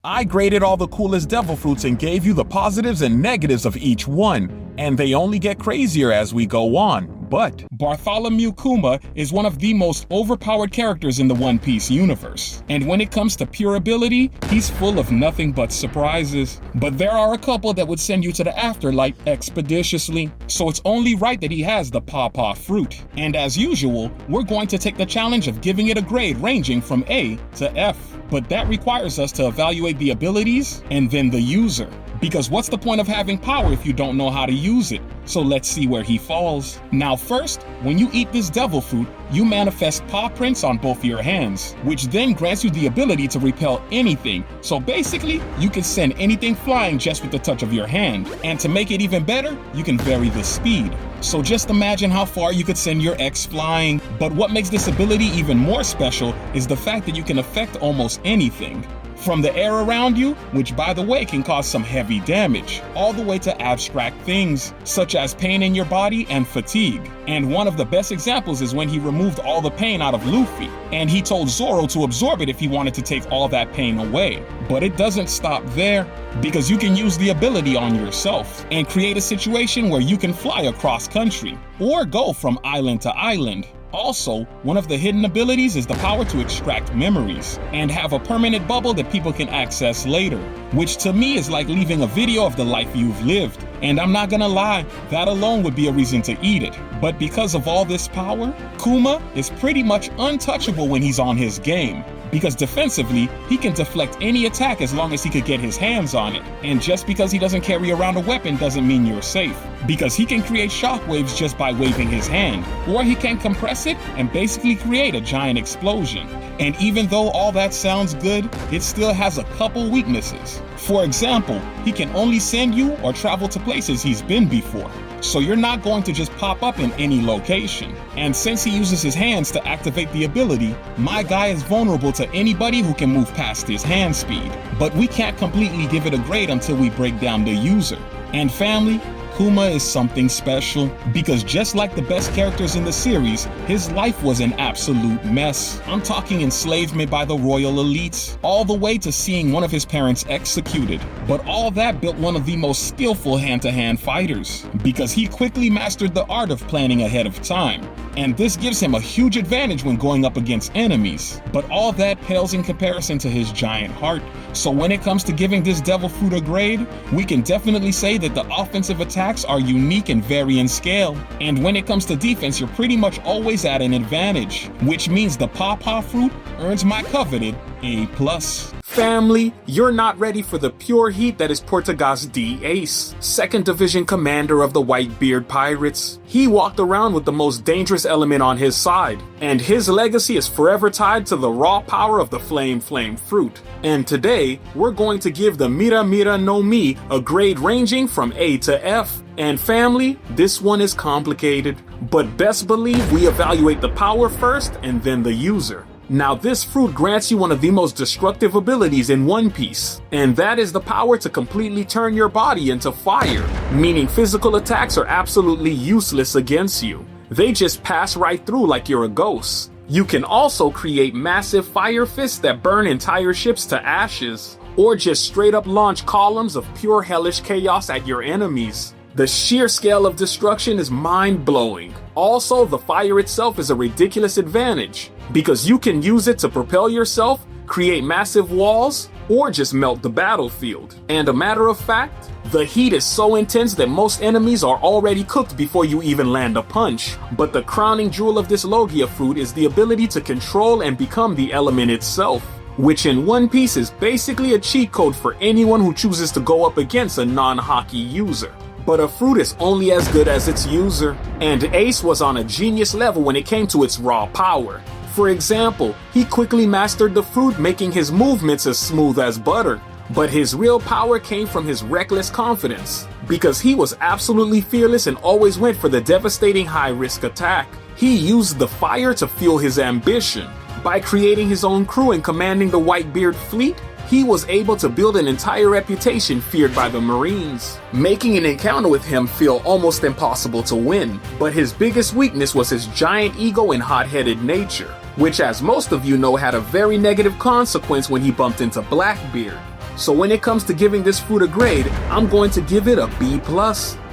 I graded all the coolest devil fruits and gave you the positives and negatives of each one, and they only get crazier as we go on. But Bartholomew Kuma is one of the most overpowered characters in the One Piece universe. And when it comes to pure ability, he's full of nothing but surprises. But there are a couple that would send you to the afterlife expeditiously, so it's only right that he has the Pawpaw fruit. And as usual, we're going to take the challenge of giving it a grade ranging from A to F. But that requires us to evaluate the abilities and then the user. Because what's the point of having power if you don't know how to use it? So let's see where he falls. Now first, when you eat this devil fruit, you manifest paw prints on both your hands, which then grants you the ability to repel anything. So basically, you can send anything flying just with the touch of your hand. And to make it even better, you can vary the speed. So just imagine how far you could send your ex flying. But what makes this ability even more special is the fact that you can affect almost anything. From the air around you, which by the way can cause some heavy damage, all the way to abstract things, such as pain in your body and fatigue. And one of the best examples is when he removed all the pain out of Luffy, and he told Zoro to absorb it if he wanted to take all that pain away. But it doesn't stop there, because you can use the ability on yourself and create a situation where you can fly across country, or go from island to island. Also, one of the hidden abilities is the power to extract memories and have a permanent bubble that people can access later, which to me is like leaving a video of the life you've lived. And I'm not gonna lie, that alone would be a reason to eat it. But because of all this power, Kuma is pretty much untouchable when he's on his game. Because defensively, he can deflect any attack as long as he could get his hands on it. And just because he doesn't carry around a weapon doesn't mean you're safe. Because he can create shockwaves just by waving his hand. Or he can compress it and basically create a giant explosion. And even though all that sounds good, it still has a couple weaknesses. For example, he can only send you or travel to places he's been before. So you're not going to just pop up in any location. And since he uses his hands to activate the ability, my guy is vulnerable to anybody who can move past his hand speed. But we can't completely give it a grade until we break down the user. And family, Kuma is something special, because just like the best characters in the series, his life was an absolute mess. I'm talking enslavement by the royal elites, all the way to seeing one of his parents executed. But all that built one of the most skillful hand-to-hand fighters, because he quickly mastered the art of planning ahead of time. And this gives him a huge advantage when going up against enemies. But all that pales in comparison to his giant heart. So when it comes to giving this devil fruit a grade, we can definitely say that the offensive attacks are unique and vary in scale. And when it comes to defense, you're pretty much always at an advantage, which means the Pawpaw fruit earns my coveted A+. Family, you're not ready for the pure heat that is Portugas D. Ace, 2nd Division commander of the Whitebeard Pirates. He walked around with the most dangerous element on his side, and his legacy is forever tied to the raw power of the Flame fruit. And today, we're going to give the Mira Mira no Mi a grade ranging from A to F. And family, this one is complicated, but best believe we evaluate the power first and then the user. Now this fruit grants you one of the most destructive abilities in One Piece, and that is the power to completely turn your body into fire, meaning physical attacks are absolutely useless against you. They just pass right through like you're a ghost. You can also create massive fire fists that burn entire ships to ashes, or just straight up launch columns of pure hellish chaos at your enemies. The sheer scale of destruction is mind-blowing. Also, the fire itself is a ridiculous advantage, because you can use it to propel yourself, create massive walls, or just melt the battlefield. And a matter of fact, the heat is so intense that most enemies are already cooked before you even land a punch. But the crowning jewel of this Logia fruit is the ability to control and become the element itself, which in One Piece is basically a cheat code for anyone who chooses to go up against a non-Haki user. But a fruit is only as good as its user, and Ace was on a genius level when it came to its raw power. For example, he quickly mastered the fruit, making his movements as smooth as butter. But his real power came from his reckless confidence, because he was absolutely fearless and always went for the devastating high-risk attack. He used the fire to fuel his ambition. By creating his own crew and commanding the Whitebeard fleet, he was able to build an entire reputation feared by the Marines, making an encounter with him feel almost impossible to win. But his biggest weakness was his giant ego and hot-headed nature, which, as most of you know, had a very negative consequence when he bumped into Blackbeard. So when it comes to giving this fruit a grade, I'm going to give it a B+,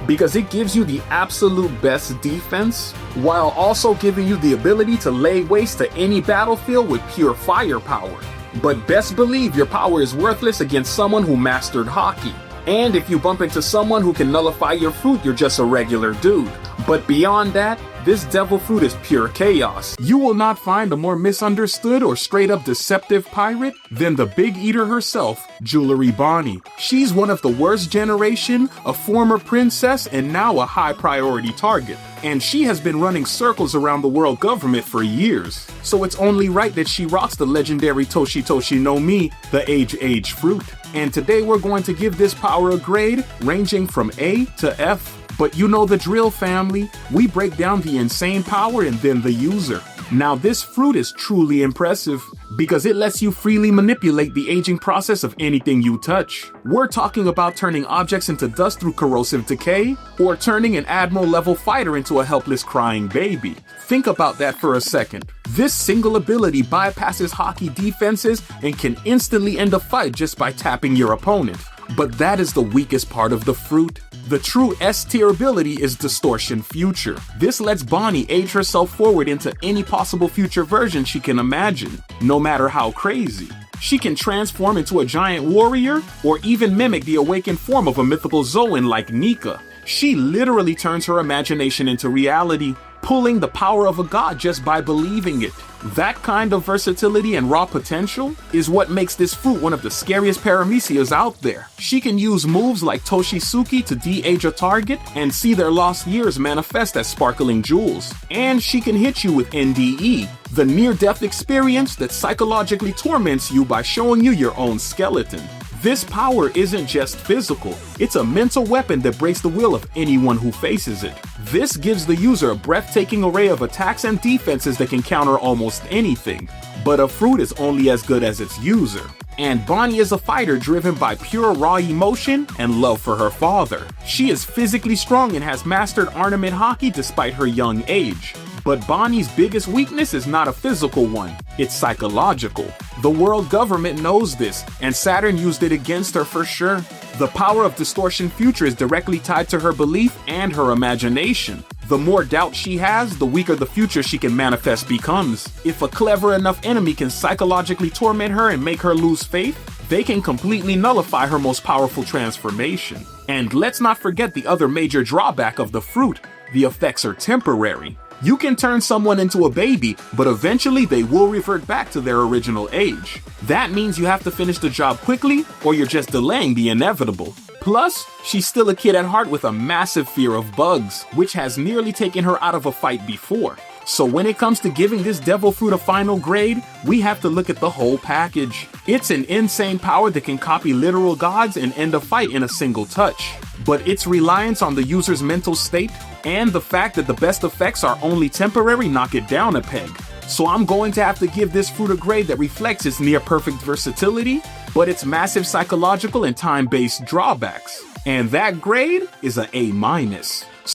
because it gives you the absolute best defense, while also giving you the ability to lay waste to any battlefield with pure firepower. But best believe your power is worthless against someone who mastered hockey. And if you bump into someone who can nullify your fruit, you're just a regular dude. But beyond that, this devil fruit is pure chaos. You will not find a more misunderstood or straight up deceptive pirate than the Big Eater herself, Jewelry Bonnie. She's one of the worst generation, a former princess, and now a high priority target. And she has been running circles around the world government for years. So it's only right that she rocks the legendary Toshi Toshi no Mi, the Age fruit. And today we're going to give this power a grade ranging from A to F. But you know the drill, family. We break down the insane power and then the user. Now this fruit is truly impressive because it lets you freely manipulate the aging process of anything you touch. We're talking about turning objects into dust through corrosive decay, or turning an admiral level fighter into a helpless crying baby. Think about that for a second. This single ability bypasses hockey defenses and can instantly end a fight just by tapping your opponent. But that is the weakest part of the fruit. The true S-tier ability is Distortion Future. This lets Bonnie age herself forward into any possible future version she can imagine, no matter how crazy. She can transform into a giant warrior, or even mimic the awakened form of a mythical Zoan like Nika. She literally turns her imagination into reality, pulling the power of a god just by believing it. That kind of versatility and raw potential is what makes this fruit one of the scariest paramecias out there. She can use moves like Toshisuke to de-age a target and see their lost years manifest as sparkling jewels. And she can hit you with NDE, the near-death experience that psychologically torments you by showing you your own skeleton. This power isn't just physical, it's a mental weapon that breaks the will of anyone who faces it. This gives the user a breathtaking array of attacks and defenses that can counter almost anything. But a fruit is only as good as its user. And Bonnie is a fighter driven by pure raw emotion and love for her father. She is physically strong and has mastered ornament hockey despite her young age. But Bonnie's biggest weakness is not a physical one, it's psychological. The world government knows this, and Saturn used it against her for sure. The power of Distortion Future is directly tied to her belief and her imagination. The more doubt she has, the weaker the future she can manifest becomes. If a clever enough enemy can psychologically torment her and make her lose faith, they can completely nullify her most powerful transformation. And let's not forget the other major drawback of the fruit: the effects are temporary. You can turn someone into a baby, but eventually they will revert back to their original age. That means you have to finish the job quickly, or you're just delaying the inevitable. Plus, she's still a kid at heart with a massive fear of bugs, which has nearly taken her out of a fight before. So when it comes to giving this devil fruit a final grade, we have to look at the whole package. It's an insane power that can copy literal gods and end a fight in a single touch. But its reliance on the user's mental state and the fact that the best effects are only temporary knock it down a peg. So I'm going to have to give this fruit a grade that reflects its near-perfect versatility, but its massive psychological and time-based drawbacks. And that grade is an A-.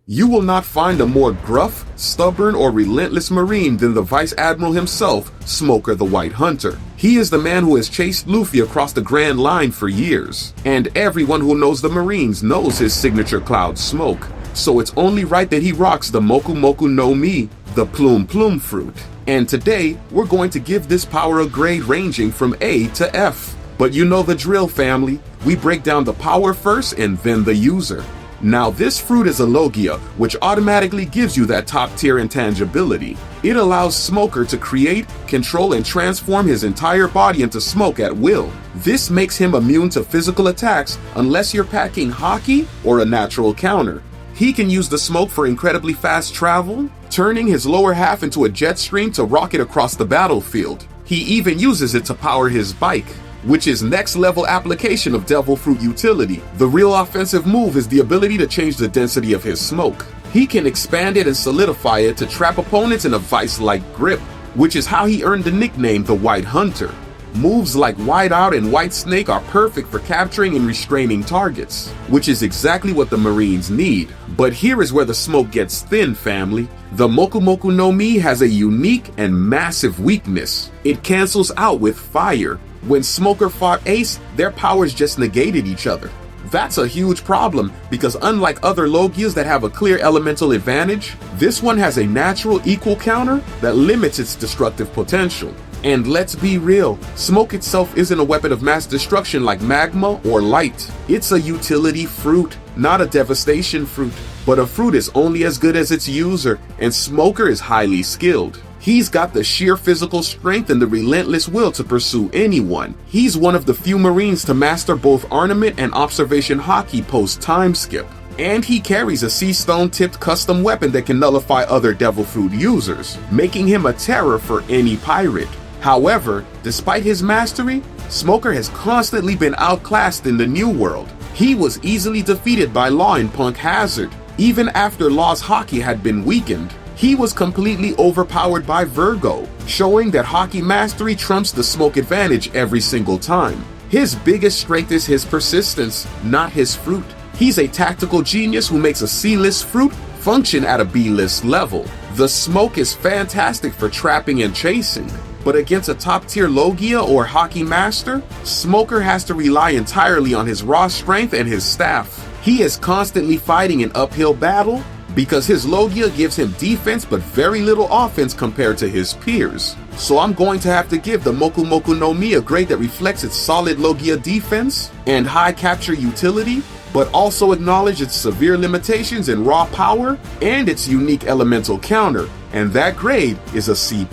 You will not find a more gruff, stubborn, or relentless Marine than the Vice Admiral himself, Smoker the White Hunter. He is the man who has chased Luffy across the Grand Line for years, and everyone who knows the Marines knows his signature cloud smoke. So it's only right that he rocks the Moku Moku no Mi, the Plume Plume fruit. And today, we're going to give this power a grade ranging from A to F. But you know the drill, family. We break down the power first and then the user. Now this fruit is a Logia, which automatically gives you that top tier intangibility. It allows Smoker to create, control, and transform his entire body into smoke at will. This makes him immune to physical attacks unless you're packing hockey or a natural counter. He can use the smoke for incredibly fast travel, turning his lower half into a jet stream to rocket across the battlefield. He even uses it to power his bike, which is next level application of Devil Fruit utility. The real offensive move is the ability to change the density of his smoke. He can expand it and solidify it to trap opponents in a vice-like grip, which is how he earned the nickname the White Hunter. Moves like Whiteout and White Snake are perfect for capturing and restraining targets, which is exactly what the Marines need. But here is where the smoke gets thin, family. The Moku Moku no Mi has a unique and massive weakness. It cancels out with fire. When Smoker fought Ace, their powers just negated each other. That's a huge problem because unlike other Logias that have a clear elemental advantage, this one has a natural equal counter that limits its destructive potential. And let's be real, smoke itself isn't a weapon of mass destruction like magma or light. It's a utility fruit, not a devastation fruit. But a fruit is only as good as its user, and Smoker is highly skilled. He's got the sheer physical strength and the relentless will to pursue anyone. He's one of the few Marines to master both Ornament and Observation Hockey post-time skip. And he carries a sea stone tipped custom weapon that can nullify other Devil Fruit users, making him a terror for any pirate. However, despite his mastery, Smoker has constantly been outclassed in the New World. He was easily defeated by Law in Punk Hazard. Even after Law's Hockey had been weakened, he was completely overpowered by Virgo, showing that Hockey mastery trumps the smoke advantage every single time. His biggest strength is his persistence, not his fruit. He's a tactical genius who makes a C-list fruit function at a B-list level. The smoke is fantastic for trapping and chasing, but against a top-tier Logia or Hockey master, Smoker has to rely entirely on his raw strength and his staff. He is constantly fighting an uphill battle because his Logia gives him defense but very little offense compared to his peers. So I'm going to have to give the Moku Moku no Mi a grade that reflects its solid Logia defense and high capture utility, but also acknowledge its severe limitations in raw power and its unique elemental counter, and that grade is a C+.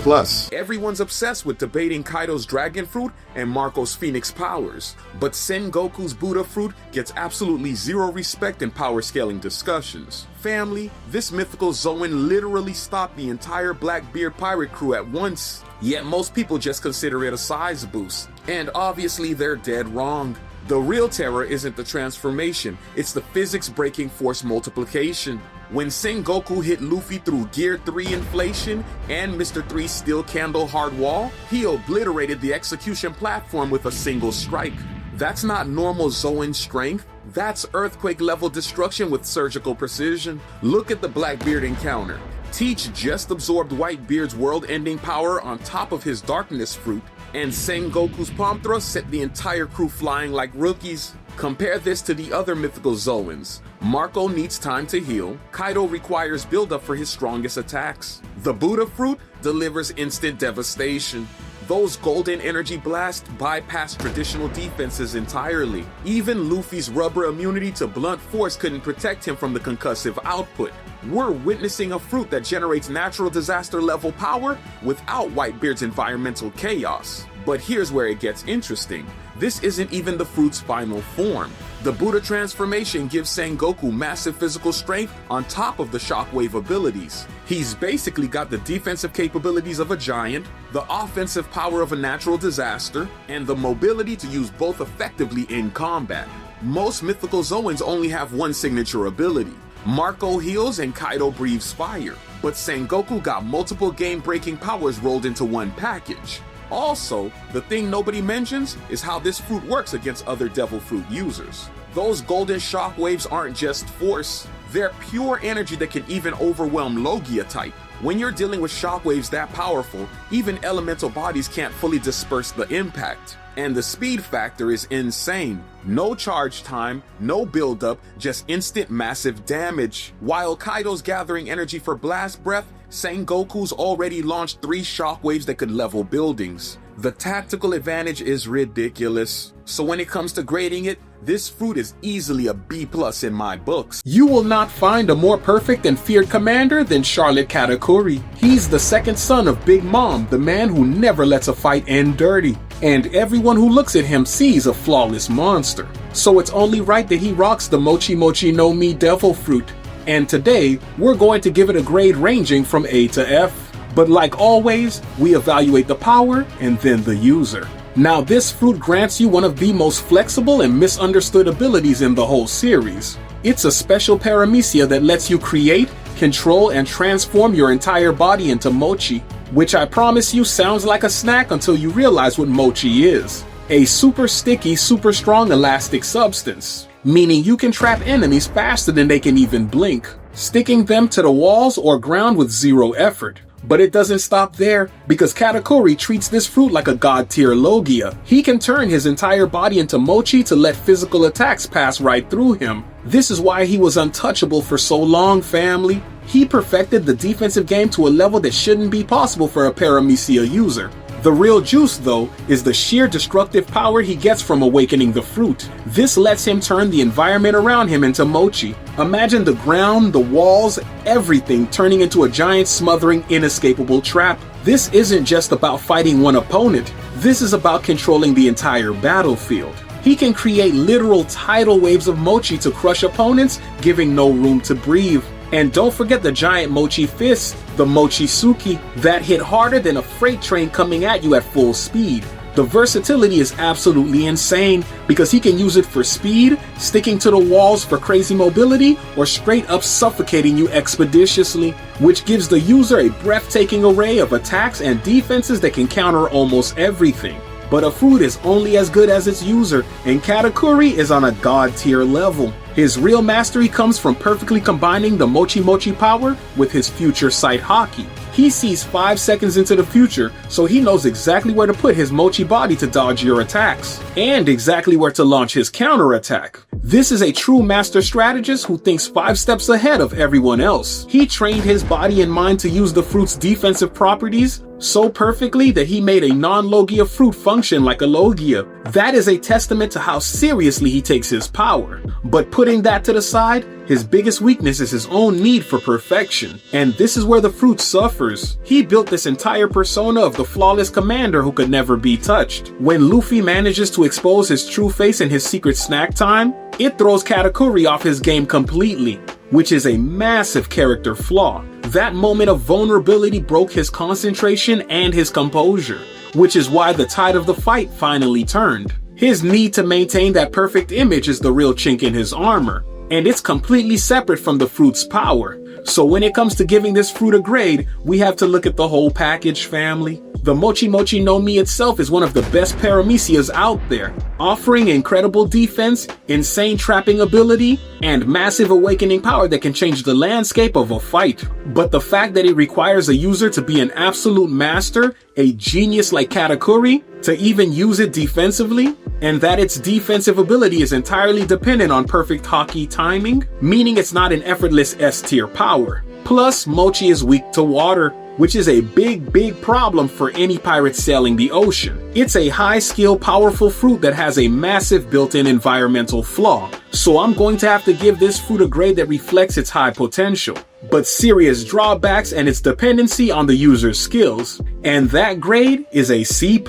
Everyone's obsessed with debating Kaido's Dragon Fruit and Marco's Phoenix powers, but Sengoku's Buddha Fruit gets absolutely zero respect in power scaling discussions. Family, this mythical Zoan literally stopped the entire Blackbeard pirate crew at once, yet most people just consider it a size boost, and obviously they're dead wrong. The real terror isn't the transformation, it's the physics-breaking force multiplication. When Sengoku hit Luffy through Gear 3 inflation and Mr. 3's steel candle hard wall, he obliterated the execution platform with a single strike. That's not normal Zoan strength, that's earthquake-level destruction with surgical precision. Look at the Blackbeard encounter. Teach just absorbed Whitebeard's world-ending power on top of his darkness fruit, and Sengoku's palm thrust set the entire crew flying like rookies. Compare this to the other mythical Zoans. Marco needs time to heal, Kaido requires buildup for his strongest attacks. The Buddha Fruit delivers instant devastation. Those golden energy blasts bypass traditional defenses entirely. Even Luffy's rubber immunity to blunt force couldn't protect him from the concussive output. We're witnessing a fruit that generates natural disaster level power without Whitebeard's environmental chaos. But here's where it gets interesting. This isn't even the fruit's final form. The Buddha transformation gives Sengoku massive physical strength on top of the shockwave abilities. He's basically got the defensive capabilities of a giant, the offensive power of a natural disaster, and the mobility to use both effectively in combat. Most mythical Zoans only have one signature ability. Marco heals and Kaido breathes fire, but Sengoku got multiple game-breaking powers rolled into one package. Also, the thing nobody mentions is how this fruit works against other Devil Fruit users. Those golden shockwaves aren't just force, they're pure energy that can even overwhelm Logia type. When you're dealing with shockwaves that powerful, even elemental bodies can't fully disperse the impact. And the speed factor is insane. No charge time, no buildup, just instant massive damage. While Kaido's gathering energy for Blast Breath, Sengoku's already launched 3 shockwaves that could level buildings. The tactical advantage is ridiculous. So when it comes to grading it, this fruit is easily a B+ in my books. You will not find a more perfect and feared commander than Charlotte Katakuri. He's the second son of Big Mom, the man who never lets a fight end dirty. And everyone who looks at him sees a flawless monster. So it's only right that he rocks the Mochi Mochi no Mi Devil Fruit. And today, we're going to give it a grade ranging from A to F. But like always, we evaluate the power and then the user. Now this fruit grants you one of the most flexible and misunderstood abilities in the whole series. It's a special paramecia that lets you create, control, and transform your entire body into mochi, which I promise you sounds like a snack until you realize what mochi is. A super sticky, super strong elastic substance, meaning you can trap enemies faster than they can even blink, sticking them to the walls or ground with zero effort. But it doesn't stop there, because Katakuri treats this fruit like a god-tier Logia. He can turn his entire body into mochi to let physical attacks pass right through him. This is why he was untouchable for so long, family. He perfected the defensive game to a level that shouldn't be possible for a Paramecia user. The real juice, though, is the sheer destructive power he gets from awakening the fruit. This lets him turn the environment around him into mochi. Imagine the ground, the walls, everything turning into a giant smothering, inescapable trap. This isn't just about fighting one opponent. This is about controlling the entire battlefield. He can create literal tidal waves of mochi to crush opponents, giving no room to breathe. And don't forget the giant mochi fist, the Mochisuki, that hit harder than a freight train coming at you at full speed. The versatility is absolutely insane, because he can use it for speed, sticking to the walls for crazy mobility, or straight up suffocating you expeditiously, which gives the user a breathtaking array of attacks and defenses that can counter almost everything. But a fruit is only as good as its user, and Katakuri is on a god tier level. His real mastery comes from perfectly combining the Mochi Mochi power with his future sight haki. He sees 5 seconds into the future, so he knows exactly where to put his mochi body to dodge your attacks, and exactly where to launch his counterattack. This is a true master strategist who thinks 5 steps ahead of everyone else. He trained his body and mind to use the fruit's defensive properties so perfectly that he made a non-Logia fruit function like a Logia. That is a testament to how seriously he takes his power. But putting that to the side, his biggest weakness is his own need for perfection. And this is where the fruit suffers. He built this entire persona of the flawless commander who could never be touched. When Luffy manages to expose his true face in his secret snack time, it throws Katakuri off his game completely, which is a massive character flaw. That moment of vulnerability broke his concentration and his composure, which is why the tide of the fight finally turned. His need to maintain that perfect image is the real chink in his armor, and it's completely separate from the fruit's power. So when it comes to giving this fruit a grade, we have to look at the whole package, family. The Mochi Mochi no Mi itself is one of the best Paramecias out there, offering incredible defense, insane trapping ability, and massive awakening power that can change the landscape of a fight. But the fact that it requires a user to be an absolute master, a genius like Katakuri, to even use it defensively, and that its defensive ability is entirely dependent on perfect haki timing, meaning it's not an effortless S-tier power. Plus, Mochi is weak to water, which is a big problem for any pirate sailing the ocean. It's a high-skill, powerful fruit that has a massive built-in environmental flaw, so I'm going to have to give this fruit a grade that reflects its high potential, but serious drawbacks and its dependency on the user's skills, and that grade is a C+.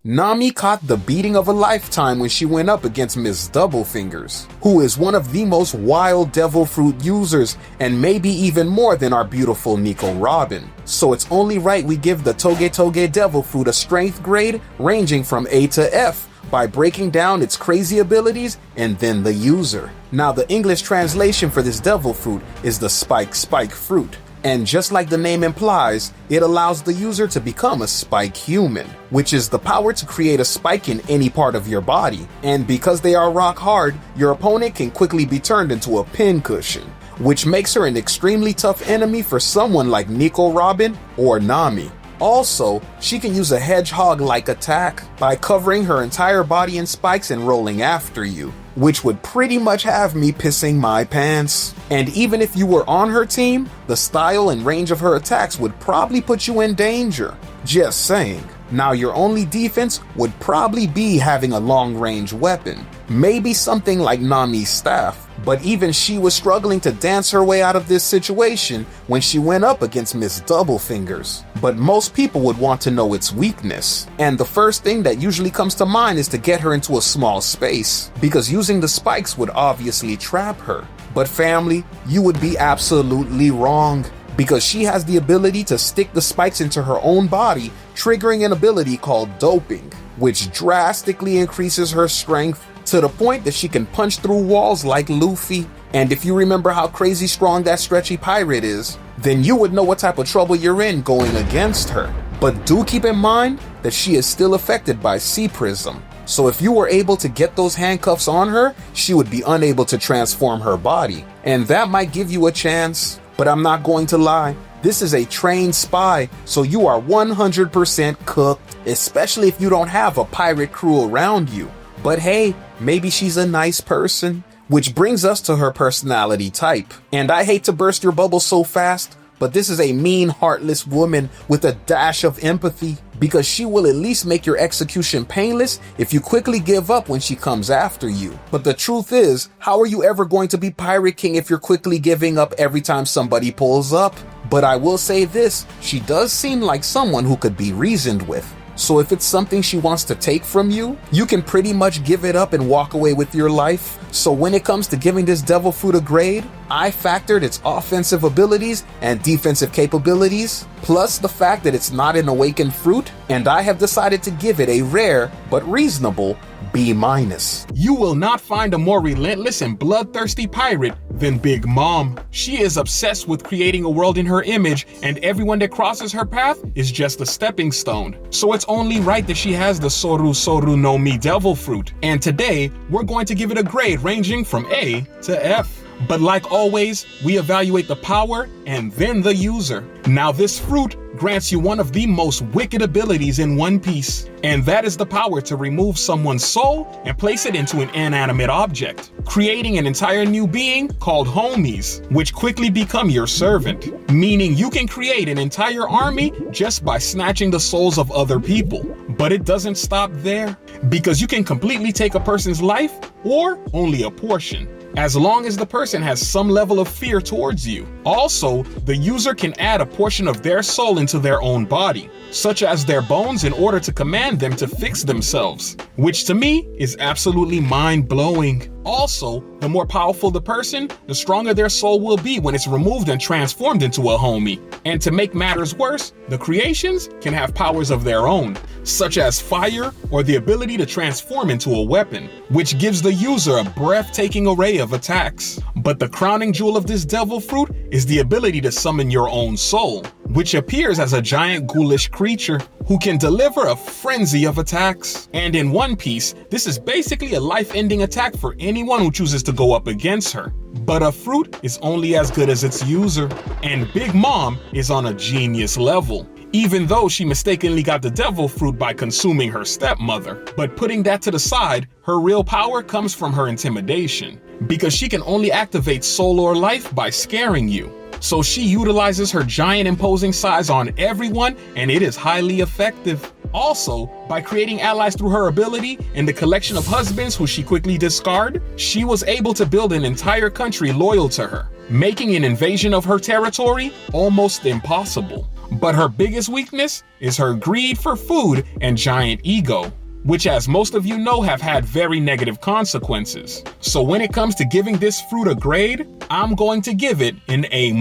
Nami caught the beating of a lifetime when she went up against Miss Doublefingers, who is one of the most wild devil fruit users, and maybe even more than our beautiful Nico Robin. So it's only right we give the Toge Toge devil fruit a strength grade ranging from A to F by breaking down its crazy abilities and then the user. Now the English translation for this devil fruit is the spike fruit. And just like the name implies, it allows the user to become a spike human, which is the power to create a spike in any part of your body. And because they are rock hard, your opponent can quickly be turned into a pincushion, which makes her an extremely tough enemy for someone like Nico Robin or Nami. Also, she can use a hedgehog-like attack by covering her entire body in spikes and rolling after you, which would pretty much have me pissing my pants. And even if you were on her team, the style and range of her attacks would probably put you in danger. Just saying. Now your only defense would probably be having a long-range weapon, maybe something like Nami's staff. But even she was struggling to dance her way out of this situation when she went up against Miss Doublefingers. But most people would want to know its weakness, and the first thing that usually comes to mind is to get her into a small space, because using the spikes would obviously trap her. But family, you would be absolutely wrong, because she has the ability to stick the spikes into her own body, triggering an ability called doping, which drastically increases her strength to the point that she can punch through walls like Luffy. And if you remember how crazy strong that stretchy pirate is, then you would know what type of trouble you're in going against her. But do keep in mind that she is still affected by Sea Prism. So if you were able to get those handcuffs on her, she would be unable to transform her body. And that might give you a chance. But I'm not going to lie, This is a trained spy, so you are 100% cooked, especially if you don't have a pirate crew around you. But hey, maybe she's a nice person. Which brings us to her personality type. And I hate to burst your bubble so fast, but this is a mean, heartless woman with a dash of empathy, because she will at least make your execution painless if you quickly give up when she comes after you. But the truth is, how are you ever going to be Pirate King if you're quickly giving up every time somebody pulls up? But I will say this, she does seem like someone who could be reasoned with. So if it's something she wants to take from you, you can pretty much give it up and walk away with your life. So when it comes to giving this devil fruit a grade, I factored its offensive abilities and defensive capabilities, plus the fact that it's not an awakened fruit, and I have decided to give it a rare but reasonable B-. You will not find a more relentless and bloodthirsty pirate than Big Mom. She is obsessed with creating a world in her image, and everyone that crosses her path is just a stepping stone. So it's only right that she has the Soru Soru no Mi devil fruit. And today, we're going to give it a grade ranging from A to F. But like always, we evaluate the power and then the user. Now this fruit grants you one of the most wicked abilities in One Piece, and that is the power to remove someone's soul and place it into an inanimate object, creating an entire new being called homies, which quickly become your servant, meaning you can create an entire army just by snatching the souls of other people. But it doesn't stop there, because you can completely take a person's life or only a portion, as long as the person has some level of fear towards you. Also, the user can add a portion of their soul into their own body, such as their bones, in order to command them to fix themselves, which to me is absolutely mind-blowing. Also, the more powerful the person, the stronger their soul will be when it's removed and transformed into a homie. And to make matters worse, the creations can have powers of their own, such as fire or the ability to transform into a weapon, which gives the user a breathtaking array of attacks. But the crowning jewel of this devil fruit is the ability to summon your own soul, which appears as a giant ghoulish creature who can deliver a frenzy of attacks. And in One Piece, this is basically a life-ending attack for anyone who chooses to go up against her. But a fruit is only as good as its user, and Big Mom is on a genius level, even though she mistakenly got the devil fruit by consuming her stepmother. But putting that to the side, her real power comes from her intimidation, because she can only activate soul or life by scaring you. So she utilizes her giant imposing size on everyone, and it is highly effective. Also, by creating allies through her ability and the collection of husbands who she quickly discarded, she was able to build an entire country loyal to her, making an invasion of her territory almost impossible. But her biggest weakness is her greed for food and giant ego, which, as most of you know, have had very negative consequences. So when it comes to giving this fruit a grade, I'm going to give it an A-,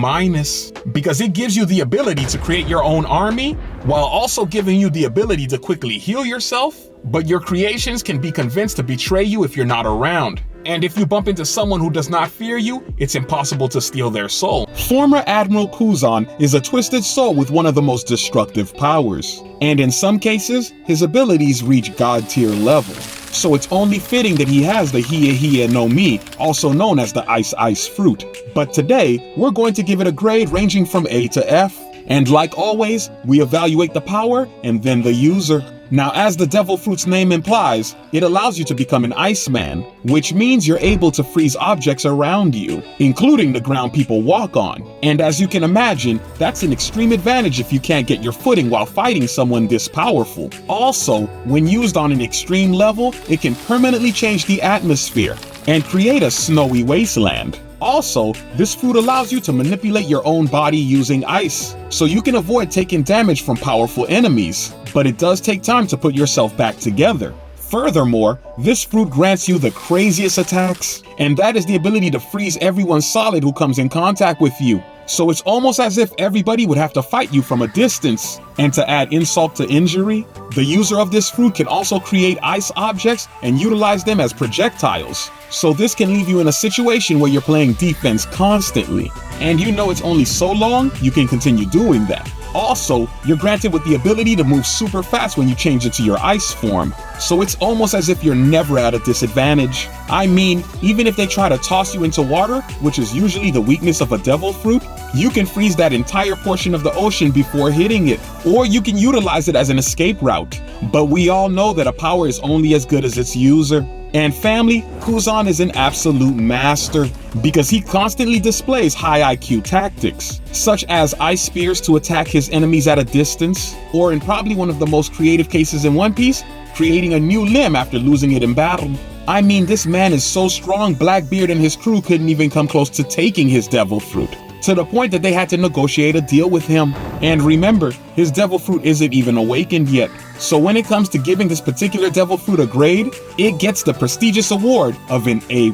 because it gives you the ability to create your own army while also giving you the ability to quickly heal yourself, but your creations can be convinced to betray you if you're not around. And if you bump into someone who does not fear you, it's impossible to steal their soul. Former Admiral Kuzan is a twisted soul with one of the most destructive powers, and in some cases, his abilities reach God tier level. So it's only fitting that he has the Hiya Hiya no Mi, also known as the Ice Ice fruit. But today, we're going to give it a grade ranging from A to F, and like always, we evaluate the power and then the user. Now, as the devil fruit's name implies, it allows you to become an Iceman, which means you're able to freeze objects around you, including the ground people walk on. And as you can imagine, that's an extreme advantage if you can't get your footing while fighting someone this powerful. Also, when used on an extreme level, it can permanently change the atmosphere and create a snowy wasteland. Also, this fruit allows you to manipulate your own body using ice, so you can avoid taking damage from powerful enemies, but it does take time to put yourself back together. Furthermore, this fruit grants you the craziest attacks, and that is the ability to freeze everyone solid who comes in contact with you. So it's almost as if everybody would have to fight you from a distance. And to add insult to injury, the user of this fruit can also create ice objects and utilize them as projectiles. So this can leave you in a situation where you're playing defense constantly. And you know it's only so long you can continue doing that. Also, you're granted with the ability to move super fast when you change into your ice form, so it's almost as if you're never at a disadvantage. I mean, even if they try to toss you into water, which is usually the weakness of a devil fruit, you can freeze that entire portion of the ocean before hitting it, or you can utilize it as an escape route. But we all know that a power is only as good as its user. And family, Kuzan is an absolute master because he constantly displays high IQ tactics, such as ice spears to attack his enemies at a distance, or in probably one of the most creative cases in One Piece, creating a new limb after losing it in battle. I mean, this man is so strong, Blackbeard and his crew couldn't even come close to taking his devil fruit, to the point that they had to negotiate a deal with him. And remember, his devil fruit isn't even awakened yet. So when it comes to giving this particular devil fruit a grade, it gets the prestigious award of an A+.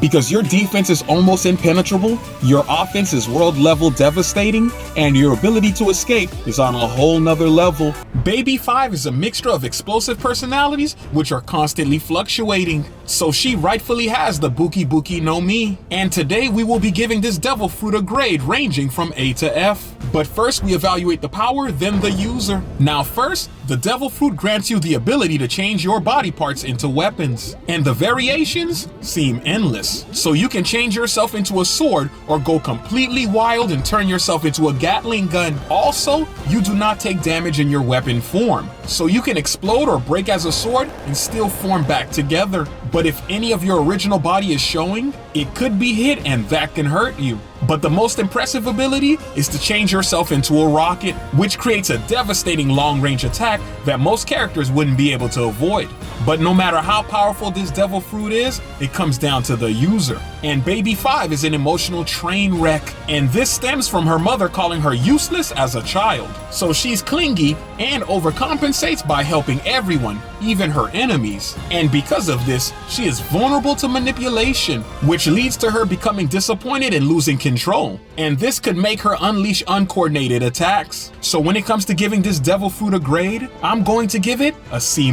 Because your defense is almost impenetrable, your offense is world level devastating, and your ability to escape is on a whole nother level. Baby 5 is a mixture of explosive personalities which are constantly fluctuating. So she rightfully has the Buki Buki no Mi. And today we will be giving this devil fruit a grade ranging from A to F. But first we evaluate the power, then the user. Now first, the devil fruit grants you the ability to change your body parts into weapons, and the variations seem endless. So you can change yourself into a sword or go completely wild and turn yourself into a Gatling gun. Also, you do not take damage in your weapon form, so you can explode or break as a sword and still form back together. But if any of your original body is showing, it could be hit and that can hurt you. But the most impressive ability is to change yourself into a rocket, which creates a devastating long-range attack that most characters wouldn't be able to avoid. But no matter how powerful this devil fruit is, it comes down to the user. And Baby 5 is an emotional train wreck, and this stems from her mother calling her useless as a child. So she's clingy and overcompensates by helping everyone, even her enemies. And because of this, she is vulnerable to manipulation, which leads to her becoming disappointed and losing control. And this could make her unleash uncoordinated attacks. So when it comes to giving this devil fruit a grade, I'm going to give it a C-,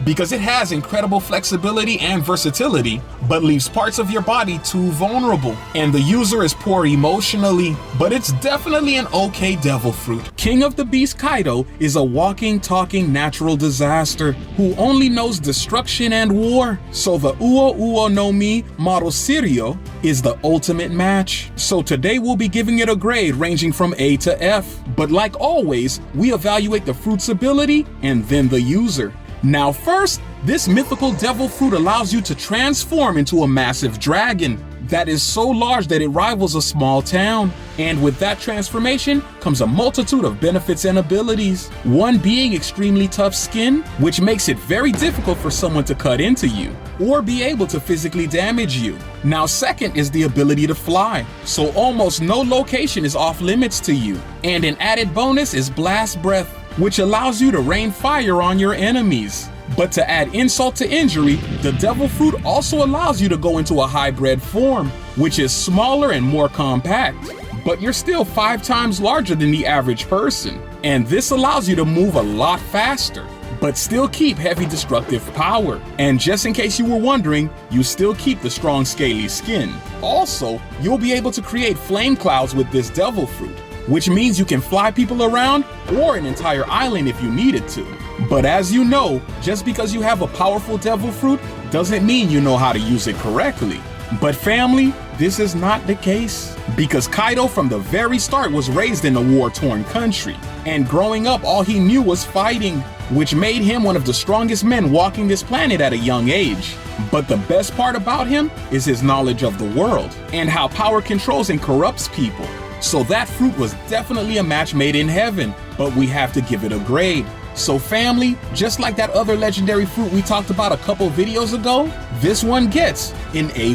because it has incredible flexibility and versatility, but leaves parts of your body too vulnerable. And the user is poor emotionally, but it's definitely an okay devil fruit. King of the Beast Kaido is a walking, talking natural disaster who only knows destruction and war. So the Uo Uo no Mi model Sirio is the ultimate match. So today we'll be giving it a grade ranging from A to F. But like always, we evaluate the fruit's ability and then the user. Now first, this mythical devil fruit allows you to transform into a massive dragon that is so large that it rivals a small town. And with that transformation comes a multitude of benefits and abilities. One being extremely tough skin, which makes it very difficult for someone to cut into you or be able to physically damage you. Now second is the ability to fly, so almost no location is off limits to you. And an added bonus is blast breath, which allows you to rain fire on your enemies. But to add insult to injury, the devil fruit also allows you to go into a hybrid form, which is smaller and more compact. But you're still 5 times larger than the average person. And this allows you to move a lot faster, but still keep heavy destructive power. And just in case you were wondering, you still keep the strong scaly skin. Also, you'll be able to create flame clouds with this devil fruit, which means you can fly people around or an entire island if you needed to. But as you know, just because you have a powerful devil fruit doesn't mean you know how to use it correctly. But family, this is not the case, because Kaido from the very start was raised in a war-torn country, and growing up all he knew was fighting, which made him one of the strongest men walking this planet at a young age. But the best part about him is his knowledge of the world and how power controls and corrupts people. So that fruit was definitely a match made in heaven, but we have to give it a grade. So family, just like that other legendary fruit we talked about a couple videos ago, this one gets an A+,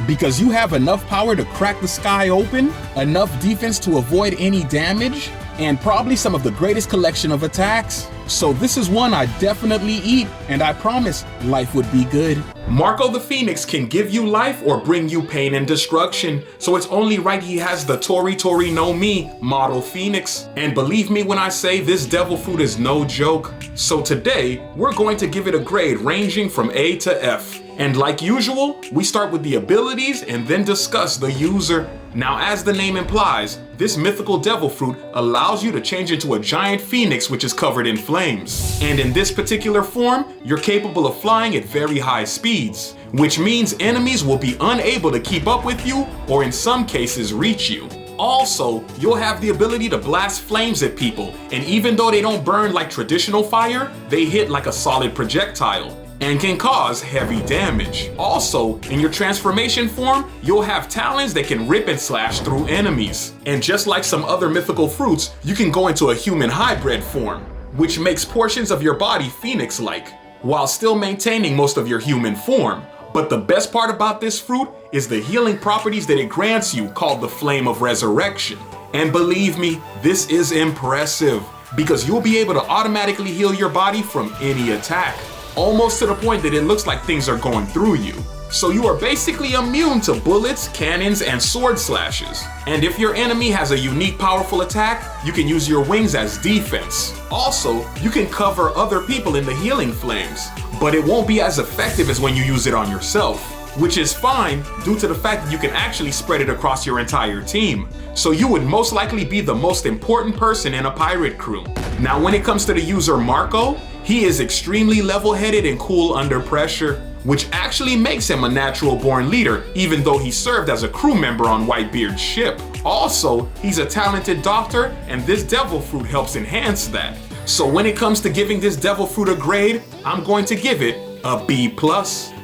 because you have enough power to crack the sky open, enough defense to avoid any damage, and probably some of the greatest collection of attacks. So this is one I definitely eat, and I promise life would be good. Marco the Phoenix can give you life or bring you pain and destruction, so it's only right he has the Tori Tori no Mi model Phoenix. And believe me when I say this devil fruit is no joke. So today, we're going to give it a grade ranging from A to F. And like usual, we start with the abilities and then discuss the user. Now, as the name implies, this mythical devil fruit allows you to change into a giant phoenix which is covered in flames. And in this particular form, you're capable of flying at very high speeds, which means enemies will be unable to keep up with you or in some cases reach you. Also, you'll have the ability to blast flames at people, and even though they don't burn like traditional fire, they hit like a solid projectile and can cause heavy damage. Also, in your transformation form, you'll have talons that can rip and slash through enemies. And just like some other mythical fruits, you can go into a human hybrid form, which makes portions of your body phoenix-like, while still maintaining most of your human form. But the best part about this fruit is the healing properties that it grants you, called the Flame of Resurrection. And believe me, this is impressive, because you'll be able to automatically heal your body from any attack, almost to the point that it looks like things are going through you. So you are basically immune to bullets, cannons, and sword slashes. And if your enemy has a unique powerful attack, you can use your wings as defense. Also, you can cover other people in the healing flames, but it won't be as effective as when you use it on yourself, which is fine due to the fact that you can actually spread it across your entire team. So you would most likely be the most important person in a pirate crew. Now, when it comes to the user Marco, he is extremely level-headed and cool under pressure, which actually makes him a natural-born leader, even though he served as a crew member on Whitebeard's ship. Also, he's a talented doctor, and this devil fruit helps enhance that. So when it comes to giving this devil fruit a grade, I'm going to give it a B+,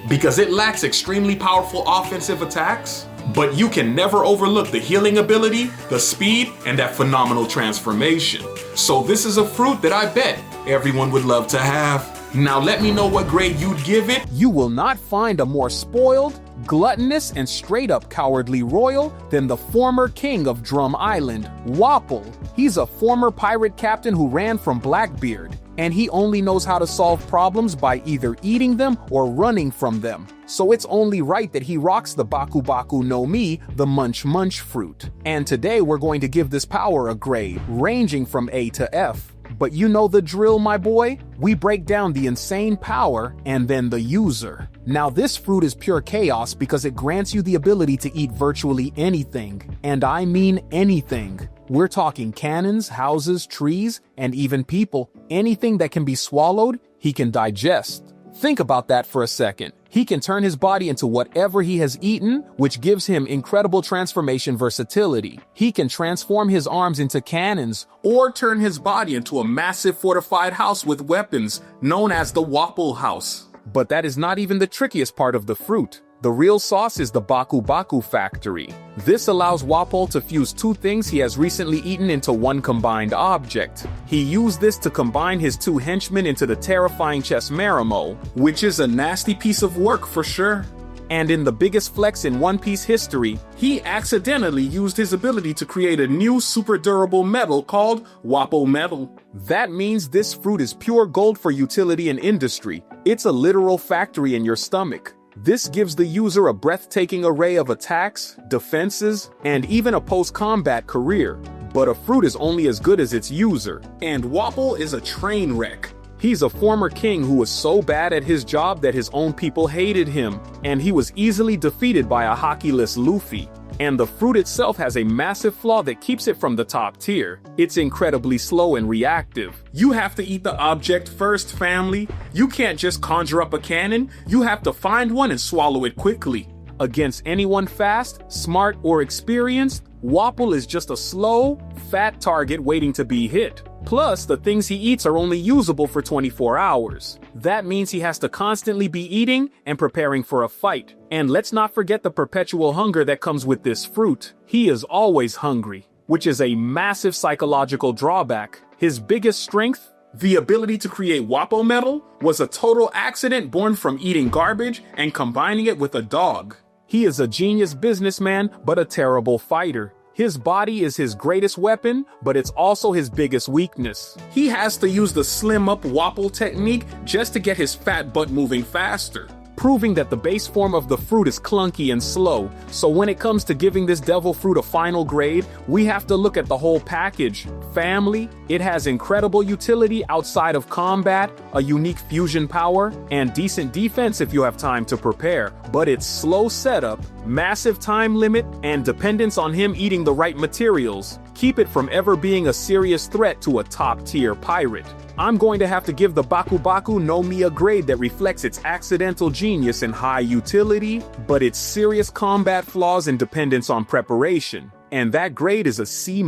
because it lacks extremely powerful offensive attacks, but you can never overlook the healing ability, the speed, and that phenomenal transformation. So this is a fruit that I bet everyone would love to have. Now let me know what grade you'd give it. You will not find a more spoiled, gluttonous, and straight-up cowardly royal than the former king of Drum Island, Wapol. He's a former pirate captain who ran from Blackbeard, and he only knows how to solve problems by either eating them or running from them. So it's only right that he rocks the Baku Baku no Mi, the Munch Munch fruit. And today we're going to give this power a grade, ranging from A to F. But you know the drill, my boy. We break down the insane power and then the user. Now this fruit is pure chaos because it grants you the ability to eat virtually anything. And I mean anything. We're talking cannons, houses, trees, and even people. Anything that can be swallowed, he can digest. Think about that for a second. He can turn his body into whatever he has eaten, which gives him incredible transformation versatility. He can transform his arms into cannons, or turn his body into a massive fortified house with weapons, known as the Wapol House. But that is not even the trickiest part of the fruit. The real sauce is the Baku Baku factory. This allows Wapol to fuse two things he has recently eaten into one combined object. He used this to combine his two henchmen into the terrifying chest Marimo, which is a nasty piece of work for sure. And in the biggest flex in One Piece history, he accidentally used his ability to create a new super durable metal called Wapol Metal. That means this fruit is pure gold for utility and industry. It's a literal factory in your stomach. This gives the user a breathtaking array of attacks, defenses, and even a post-combat career. But a fruit is only as good as its user, and Wapol is a train wreck. He's a former king who was so bad at his job that his own people hated him, and he was easily defeated by a hockeyless Luffy. And the fruit itself has a massive flaw that keeps it from the top tier. It's incredibly slow and reactive. You have to eat the object first, family. You can't just conjure up a cannon. You have to find one and swallow it quickly. Against anyone fast, smart, or experienced, Wapol is just a slow, fat target waiting to be hit. Plus, the things he eats are only usable for 24 hours. That means he has to constantly be eating and preparing for a fight. And let's not forget the perpetual hunger that comes with this fruit. He is always hungry, which is a massive psychological drawback. His biggest strength, the ability to create Wapol Metal, was a total accident born from eating garbage and combining it with a dog. He is a genius businessman, but a terrible fighter. His body is his greatest weapon, but it's also his biggest weakness. He has to use the slim up Wapol technique just to get his fat butt moving faster. proving that the base form of the fruit is clunky and slow. So when it comes to giving this devil fruit a final grade, we have to look at the whole package. Family, it has incredible utility outside of combat, a unique fusion power, and decent defense if you have time to prepare. But it's slow setup, massive time limit, and dependence on him eating the right materials keep it from ever being a serious threat to a top-tier pirate. I'm going to have to give the Baku Baku no Mi a grade that reflects its accidental genius and high utility, but its serious combat flaws and dependence on preparation. And that grade is a C-.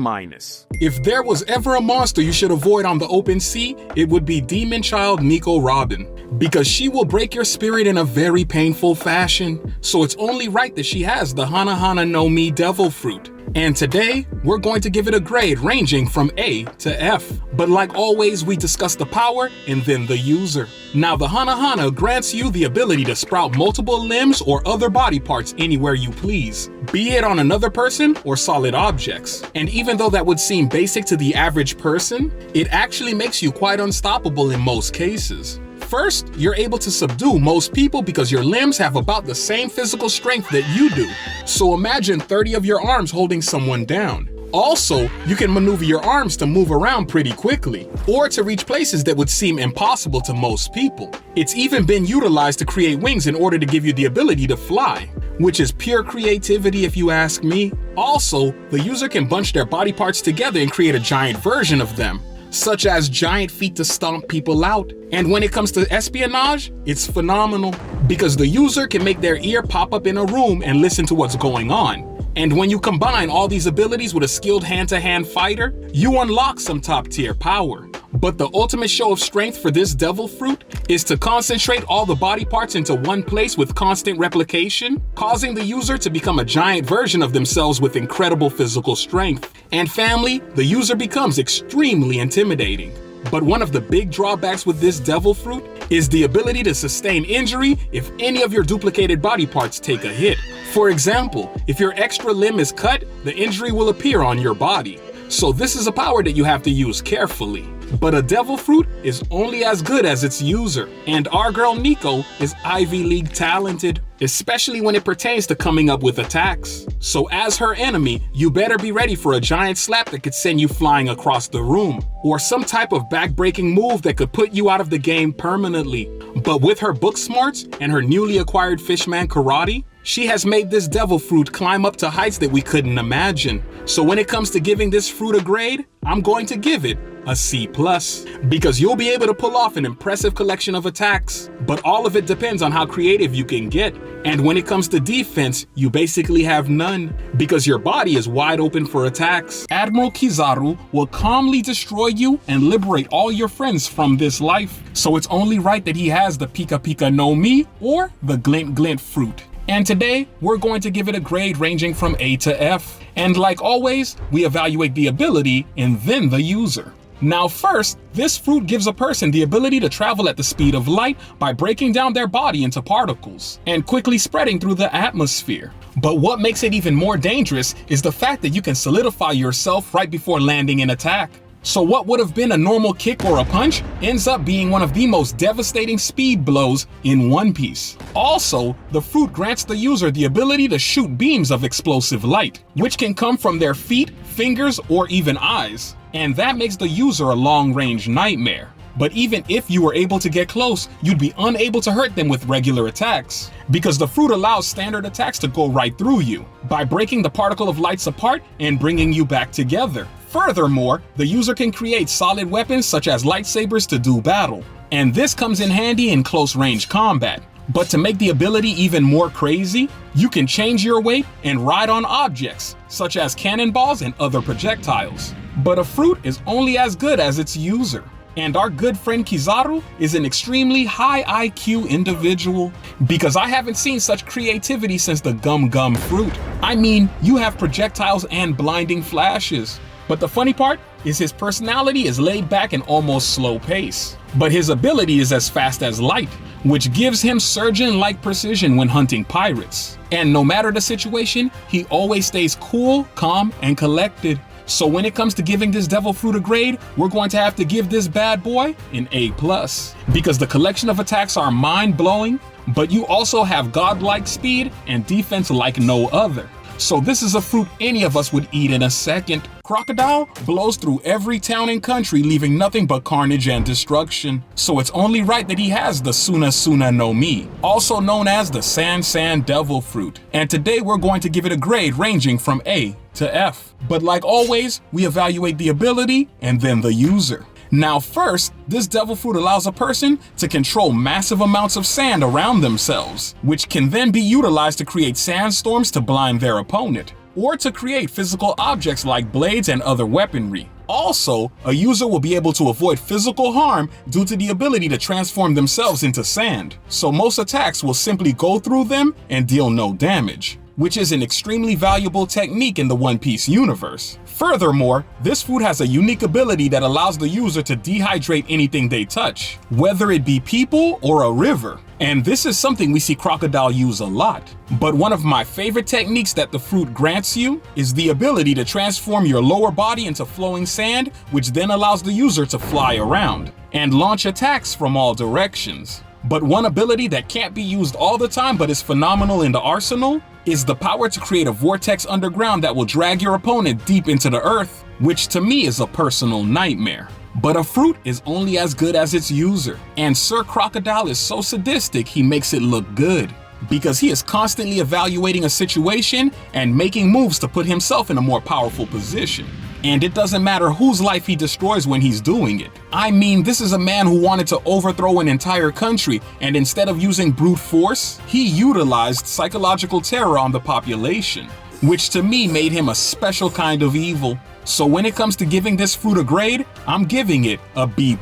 If there was ever a monster you should avoid on the open sea, it would be Demon Child Nico Robin. Because she will break your spirit in a very painful fashion. So it's only right that she has the Hana Hana no Mi Devil Fruit. And today, we're going to give it a grade ranging from A to F. But like always, we discuss the power and then the user. Now, the Hana Hana grants you the ability to sprout multiple limbs or other body parts anywhere you please, be it on another person or solid objects. And even though that would seem basic to the average person, it actually makes you quite unstoppable in most cases. First, you're able to subdue most people because your limbs have about the same physical strength that you do. So imagine 30 of your arms holding someone down. Also, you can maneuver your arms to move around pretty quickly, or to reach places that would seem impossible to most people. It's even been utilized to create wings in order to give you the ability to fly, which is pure creativity if you ask me. Also, the user can bunch their body parts together and create a giant version of them, such as giant feet to stomp people out. And when it comes to espionage, it's phenomenal because the user can make their ear pop up in a room and listen to what's going on. And when you combine all these abilities with a skilled hand-to-hand fighter, you unlock some top-tier power. But the ultimate show of strength for this devil fruit is to concentrate all the body parts into one place with constant replication, causing the user to become a giant version of themselves with incredible physical strength. And family, the user becomes extremely intimidating. But one of the big drawbacks with this devil fruit is the ability to sustain injury if any of your duplicated body parts take a hit. For example, if your extra limb is cut, the injury will appear on your body. So this is a power that you have to use carefully. But a devil fruit is only as good as its user, and our girl Nico is Ivy League talented, especially when it pertains to coming up with attacks. So as her enemy, you better be ready for a giant slap that could send you flying across the room, or some type of back-breaking move that could put you out of the game permanently. But with her book smarts and her newly acquired Fishman karate, she has made this devil fruit climb up to heights that we couldn't imagine. So when it comes to giving this fruit a grade, I'm going to give it a C+, because you'll be able to pull off an impressive collection of attacks, but all of it depends on how creative you can get. And when it comes to defense, you basically have none, because your body is wide open for attacks. Admiral Kizaru will calmly destroy you and liberate all your friends from this life, so it's only right that he has the Pika Pika no Mi or the Glint Glint fruit. And today, we're going to give it a grade ranging from A to F. And like always, we evaluate the ability and then the user. Now first, this fruit gives a person the ability to travel at the speed of light by breaking down their body into particles and quickly spreading through the atmosphere. But what makes it even more dangerous is the fact that you can solidify yourself right before landing an attack. So what would have been a normal kick or a punch ends up being one of the most devastating speed blows in One Piece. Also, the fruit grants the user the ability to shoot beams of explosive light, which can come from their feet, fingers, or even eyes. And that makes the user a long-range nightmare. But even if you were able to get close, you'd be unable to hurt them with regular attacks, because the fruit allows standard attacks to go right through you by breaking the particle of lights apart and bringing you back together. Furthermore, the user can create solid weapons such as lightsabers to do battle, and this comes in handy in close-range combat. But to make the ability even more crazy, you can change your weight and ride on objects, such as cannonballs and other projectiles. But a fruit is only as good as its user. And our good friend Kizaru is an extremely high IQ individual, because I haven't seen such creativity since the Gum Gum fruit. I mean, you have projectiles and blinding flashes. But the funny part is his personality is laid back and almost slow pace. But his ability is as fast as light, which gives him surgeon-like precision when hunting pirates. And no matter the situation, he always stays cool, calm, and collected. So when it comes to giving this devil fruit a grade, we're going to have to give this bad boy an A+, because the collection of attacks are mind-blowing, but you also have godlike speed and defense like no other. So this is a fruit any of us would eat in a second. Crocodile blows through every town and country, leaving nothing but carnage and destruction. So it's only right that he has the Suna Suna no Mi, also known as the Sand Devil Fruit. And today we're going to give it a grade ranging from A to F. But like always, we evaluate the ability and then the user. Now first, this devil fruit allows a person to control massive amounts of sand around themselves, which can then be utilized to create sandstorms to blind their opponent, or to create physical objects like blades and other weaponry. Also, a user will be able to avoid physical harm due to the ability to transform themselves into sand, so most attacks will simply go through them and deal no damage, which is an extremely valuable technique in the One Piece universe. Furthermore, this fruit has a unique ability that allows the user to dehydrate anything they touch, whether it be people or a river. And this is something we see Crocodile use a lot. But one of my favorite techniques that the fruit grants you is the ability to transform your lower body into flowing sand, which then allows the user to fly around and launch attacks from all directions. But one ability that can't be used all the time but is phenomenal in the arsenal is the power to create a vortex underground that will drag your opponent deep into the earth, which to me is a personal nightmare. But a fruit is only as good as its user, and Sir Crocodile is so sadistic he makes it look good, because he is constantly evaluating a situation and making moves to put himself in a more powerful position. And it doesn't matter whose life he destroys when he's doing it. I mean, this is a man who wanted to overthrow an entire country, and instead of using brute force, he utilized psychological terror on the population, which to me made him a special kind of evil. So when it comes to giving this fruit a grade, I'm giving it a B+.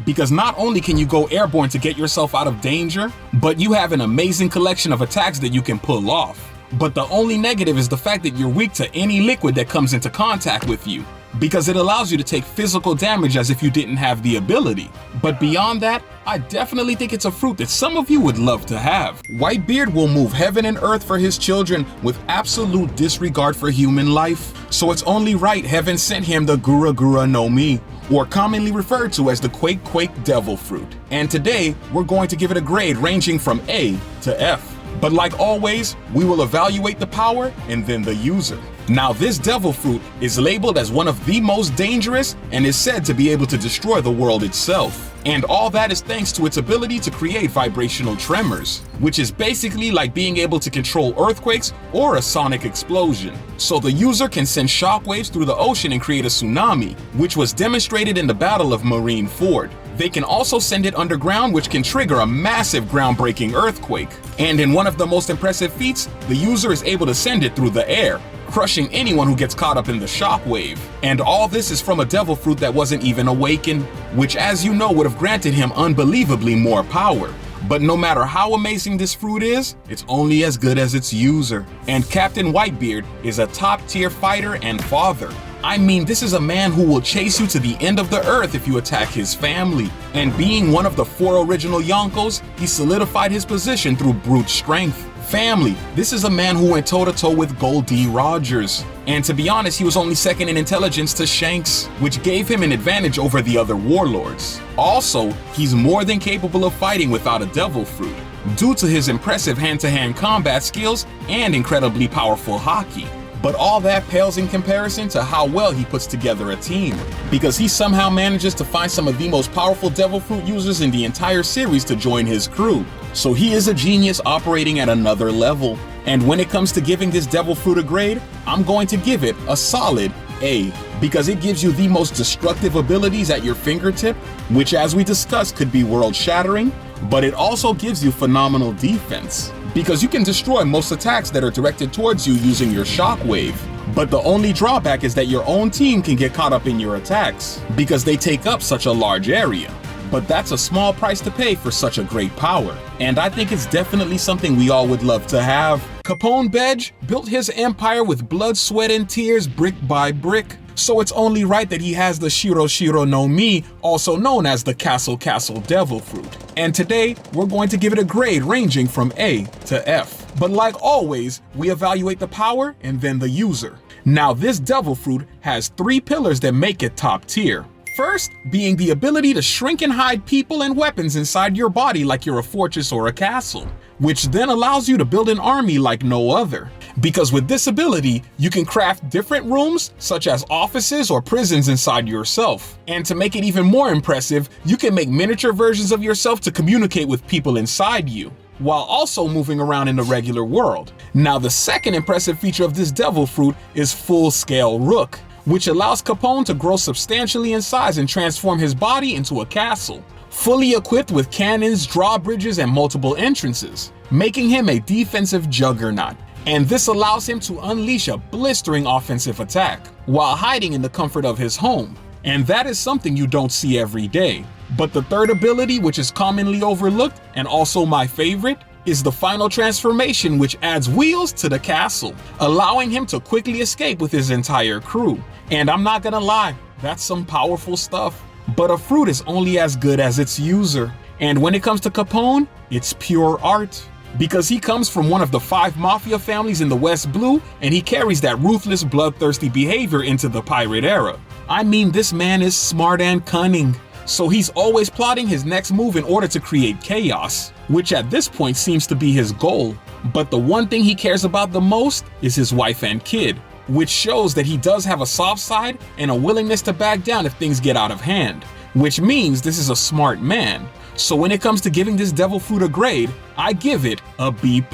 Because not only can you go airborne to get yourself out of danger, but you have an amazing collection of attacks that you can pull off. But the only negative is the fact that you're weak to any liquid that comes into contact with you, because it allows you to take physical damage as if you didn't have the ability. But beyond that, I definitely think it's a fruit that some of you would love to have. Whitebeard will move heaven and earth for his children with absolute disregard for human life. So it's only right heaven sent him the Gura Gura no Mi, or commonly referred to as the Quake Quake Devil Fruit. And today, we're going to give it a grade ranging from A to F. But like always, we will evaluate the power and then the user. Now this devil fruit is labeled as one of the most dangerous and is said to be able to destroy the world itself. And all that is thanks to its ability to create vibrational tremors, which is basically like being able to control earthquakes or a sonic explosion. So the user can send shockwaves through the ocean and create a tsunami, which was demonstrated in the Battle of Marine Ford. They can also send it underground, which can trigger a massive groundbreaking earthquake. And in one of the most impressive feats, the user is able to send it through the air, crushing anyone who gets caught up in the shockwave. And all this is from a devil fruit that wasn't even awakened, which as you know would have granted him unbelievably more power. But no matter how amazing this fruit is, it's only as good as its user. And Captain Whitebeard is a top-tier fighter and father. I mean, this is a man who will chase you to the end of the earth if you attack his family. And being one of the 4 original Yonkos, he solidified his position through brute strength. Family, this is a man who went toe-to-toe with Gold D. Rogers. And to be honest, he was only second in intelligence to Shanks, which gave him an advantage over the other warlords. Also, he's more than capable of fighting without a devil fruit, due to his impressive hand-to-hand combat skills and incredibly powerful haki. But all that pales in comparison to how well he puts together a team, because he somehow manages to find some of the most powerful devil fruit users in the entire series to join his crew. So he is a genius operating at another level. And when it comes to giving this devil fruit a grade, I'm going to give it a solid A, because it gives you the most destructive abilities at your fingertip, which as we discussed could be world-shattering, but it also gives you phenomenal defense, because you can destroy most attacks that are directed towards you using your shockwave. But the only drawback is that your own team can get caught up in your attacks, because they take up such a large area. But that's a small price to pay for such a great power, and I think it's definitely something we all would love to have. Capone Bedge built his empire with blood, sweat, and tears brick by brick. So it's only right that he has the Shiro Shiro no Mi, also known as the Castle Castle Devil Fruit. And today, we're going to give it a grade ranging from A to F. But like always, we evaluate the power and then the user. Now this devil fruit has 3 pillars that make it top tier. First, being the ability to shrink and hide people and weapons inside your body like you're a fortress or a castle, which then allows you to build an army like no other. Because with this ability, you can craft different rooms, such as offices or prisons inside yourself. And to make it even more impressive, you can make miniature versions of yourself to communicate with people inside you, while also moving around in the regular world. Now, the second impressive feature of this devil fruit is full-scale Rook, which allows Capone to grow substantially in size and transform his body into a castle, fully equipped with cannons, drawbridges, and multiple entrances, making him a defensive juggernaut. And this allows him to unleash a blistering offensive attack, while hiding in the comfort of his home. And that is something you don't see every day. But the third ability, which is commonly overlooked, and also my favorite, is the final transformation, which adds wheels to the castle, allowing him to quickly escape with his entire crew. And I'm not gonna lie, that's some powerful stuff. But a fruit is only as good as its user. And when it comes to Capone, it's pure art. Because he comes from one of the 5 mafia families in the West Blue, and he carries that ruthless, bloodthirsty behavior into the pirate era. I mean, this man is smart and cunning. So he's always plotting his next move in order to create chaos, which at this point seems to be his goal. But the one thing he cares about the most is his wife and kid, which shows that he does have a soft side and a willingness to back down if things get out of hand, which means this is a smart man. So when it comes to giving this devil fruit a grade, I give it a B+,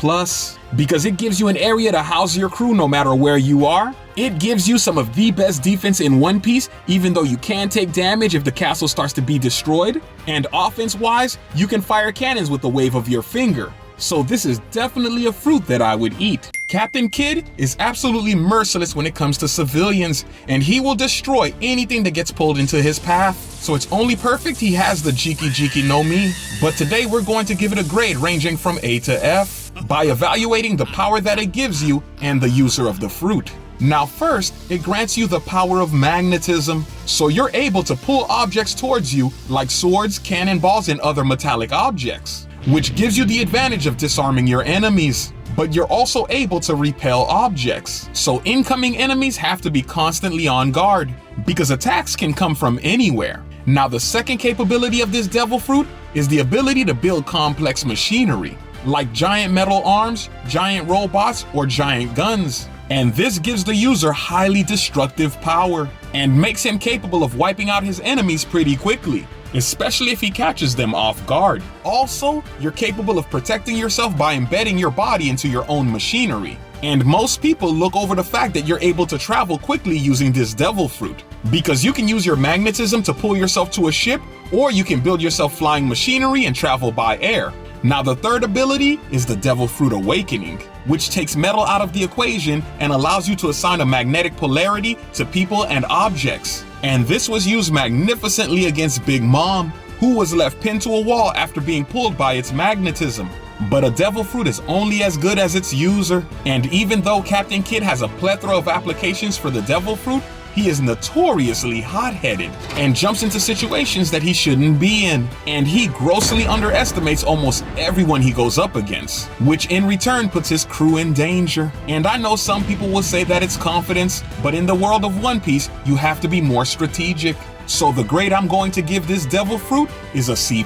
because it gives you an area to house your crew no matter where you are. It gives you some of the best defense in One Piece, even though you can take damage if the castle starts to be destroyed. And offense-wise, you can fire cannons with the wave of your finger. So this is definitely a fruit that I would eat. Captain Kidd is absolutely merciless when it comes to civilians, and he will destroy anything that gets pulled into his path. So it's only perfect he has the Jiki Jiki no Mi. But today we're going to give it a grade ranging from A to F by evaluating the power that it gives you and the user of the fruit. Now first, it grants you the power of magnetism, so you're able to pull objects towards you like swords, cannonballs, and other metallic objects, which gives you the advantage of disarming your enemies. But you're also able to repel objects, so incoming enemies have to be constantly on guard, because attacks can come from anywhere. Now the second capability of this devil fruit is the ability to build complex machinery, like giant metal arms, giant robots, or giant guns. And this gives the user highly destructive power, and makes him capable of wiping out his enemies pretty quickly, especially if he catches them off guard. Also, you're capable of protecting yourself by embedding your body into your own machinery. And most people look over the fact that you're able to travel quickly using this devil fruit, because you can use your magnetism to pull yourself to a ship, or you can build yourself flying machinery and travel by air. Now the third ability is the Devil Fruit Awakening, which takes metal out of the equation and allows you to assign a magnetic polarity to people and objects. And this was used magnificently against Big Mom, who was left pinned to a wall after being pulled by its magnetism. But a devil fruit is only as good as its user, and even though Captain Kidd has a plethora of applications for the devil fruit, he is notoriously hot-headed and jumps into situations that he shouldn't be in. And he grossly underestimates almost everyone he goes up against, which in return puts his crew in danger. And I know some people will say that it's confidence, but in the world of One Piece, you have to be more strategic. So the grade I'm going to give this devil fruit is a C+,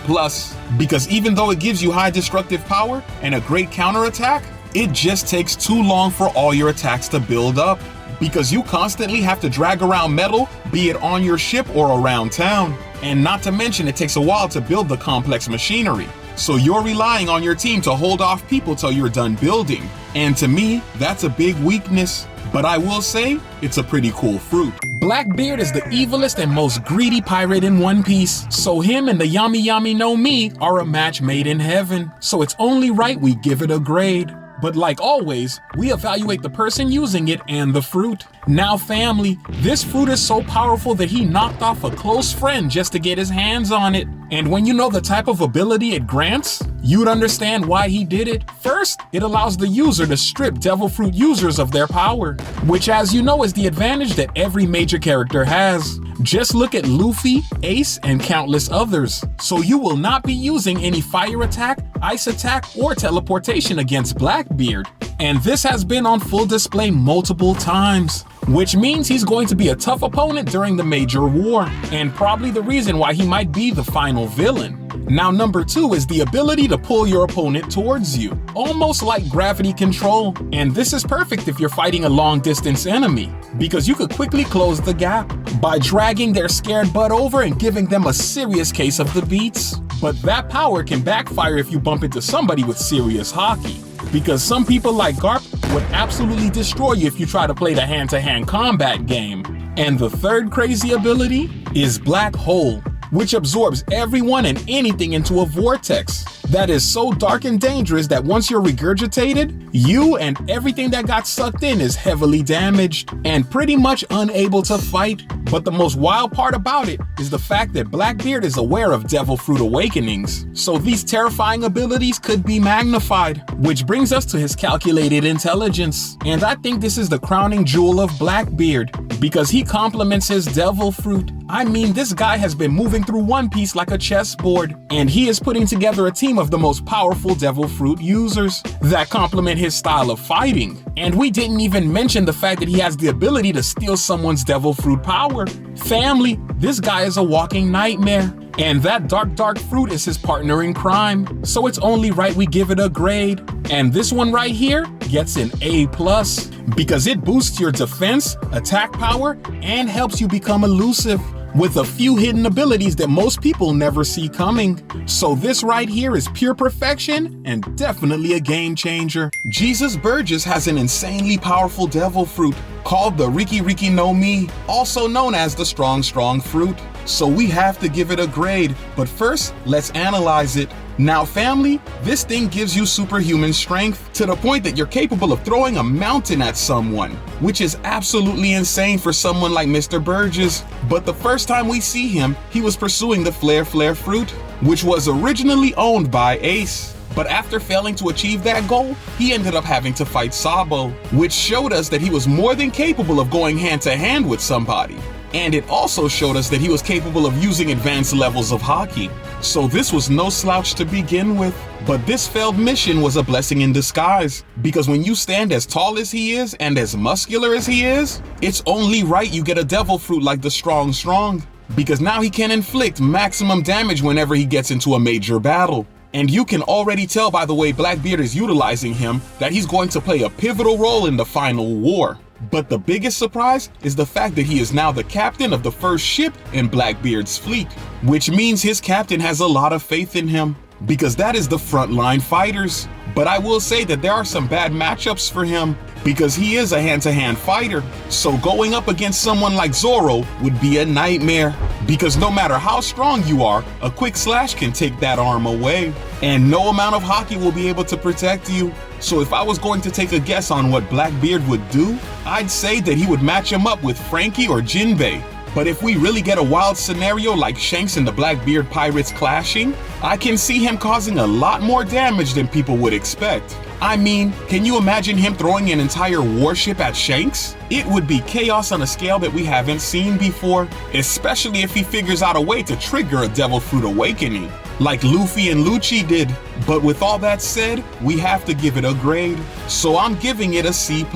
because even though it gives you high destructive power and a great counterattack, it just takes too long for all your attacks to build up, because you constantly have to drag around metal, be it on your ship or around town. And not to mention, it takes a while to build the complex machinery, so you're relying on your team to hold off people till you're done building. And to me, that's a big weakness. But I will say, it's a pretty cool fruit. Blackbeard is the evilest and most greedy pirate in One Piece, so him and the Yami Yami no Mi are a match made in heaven. So it's only right we give it a grade. But like always, we evaluate the person using it and the fruit. Now family, this fruit is so powerful that he knocked off a close friend just to get his hands on it. And when you know the type of ability it grants, you'd understand why he did it. First, it allows the user to strip devil fruit users of their power, which as you know is the advantage that every major character has. Just look at Luffy, Ace, and countless others. So you will not be using any fire attack, ice attack, or teleportation against Blackbeard. And this has been on full display multiple times. which means he's going to be a tough opponent during the major war, and probably the reason why he might be the final villain. Now, number 2 is the ability to pull your opponent towards you, almost like gravity control. And this is perfect if you're fighting a long-distance enemy, because you could quickly close the gap by dragging their scared butt over and giving them a serious case of the beats. But that power can backfire if you bump into somebody with serious hockey, because some people like Garp would absolutely destroy you if you try to play the hand-to-hand combat game. And the third crazy ability is Black Hole, which absorbs everyone and anything into a vortex that is so dark and dangerous that once you're regurgitated, you and everything that got sucked in is heavily damaged and pretty much unable to fight. But the most wild part about it is the fact that Blackbeard is aware of Devil Fruit awakenings, so these terrifying abilities could be magnified, which brings us to his calculated intelligence. And I think this is the crowning jewel of Blackbeard, because he complements his Devil Fruit. I mean, this guy has been moving through One Piece like a chessboard, and he is putting together a team of the most powerful Devil Fruit users that complement his style of fighting. And we didn't even mention the fact that he has the ability to steal someone's Devil Fruit power. Family, this guy is a walking nightmare. And that dark fruit is his partner in crime, so it's only right we give it a grade. And this one right here gets an A+, because it boosts your defense, attack power, and helps you become elusive, with a few hidden abilities that most people never see coming. So this right here is pure perfection and definitely a game changer. Jesus Burgess has an insanely powerful Devil Fruit called the Riki Riki no Mi, also known as the Strong Fruit. So we have to give it a grade, but first, let's analyze it. Now family, this thing gives you superhuman strength to the point that you're capable of throwing a mountain at someone, which is absolutely insane for someone like Mr. Burgess. But the first time we see him, he was pursuing the Flare Fruit, which was originally owned by Ace. But after failing to achieve that goal, he ended up having to fight Sabo, which showed us that he was more than capable of going hand to hand with somebody. And it also showed us that he was capable of using advanced levels of hockey. So this was no slouch to begin with. But this failed mission was a blessing in disguise, because when you stand as tall as he is and as muscular as he is, it's only right you get a Devil Fruit like the Strong, because now he can inflict maximum damage whenever he gets into a major battle. And you can already tell by the way Blackbeard is utilizing him that he's going to play a pivotal role in the final war. But the biggest surprise is the fact that he is now the captain of the first ship in Blackbeard's fleet, which means his captain has a lot of faith in him, because that is the frontline fighters. But I will say that there are some bad matchups for him, because he is a hand-to-hand fighter. So going up against someone like Zoro would be a nightmare, because no matter how strong you are, a quick slash can take that arm away, and no amount of hockey will be able to protect you. So if I was going to take a guess on what Blackbeard would do, I'd say that he would match him up with Frankie or Jinbei. But if we really get a wild scenario like Shanks and the Blackbeard pirates clashing, I can see him causing a lot more damage than people would expect. I mean, can you imagine him throwing an entire warship at Shanks? It would be chaos on a scale that we haven't seen before, especially if he figures out a way to trigger a Devil Fruit awakening, like Luffy and Lucci did. But with all that said, we have to give it a grade. So I'm giving it a C+,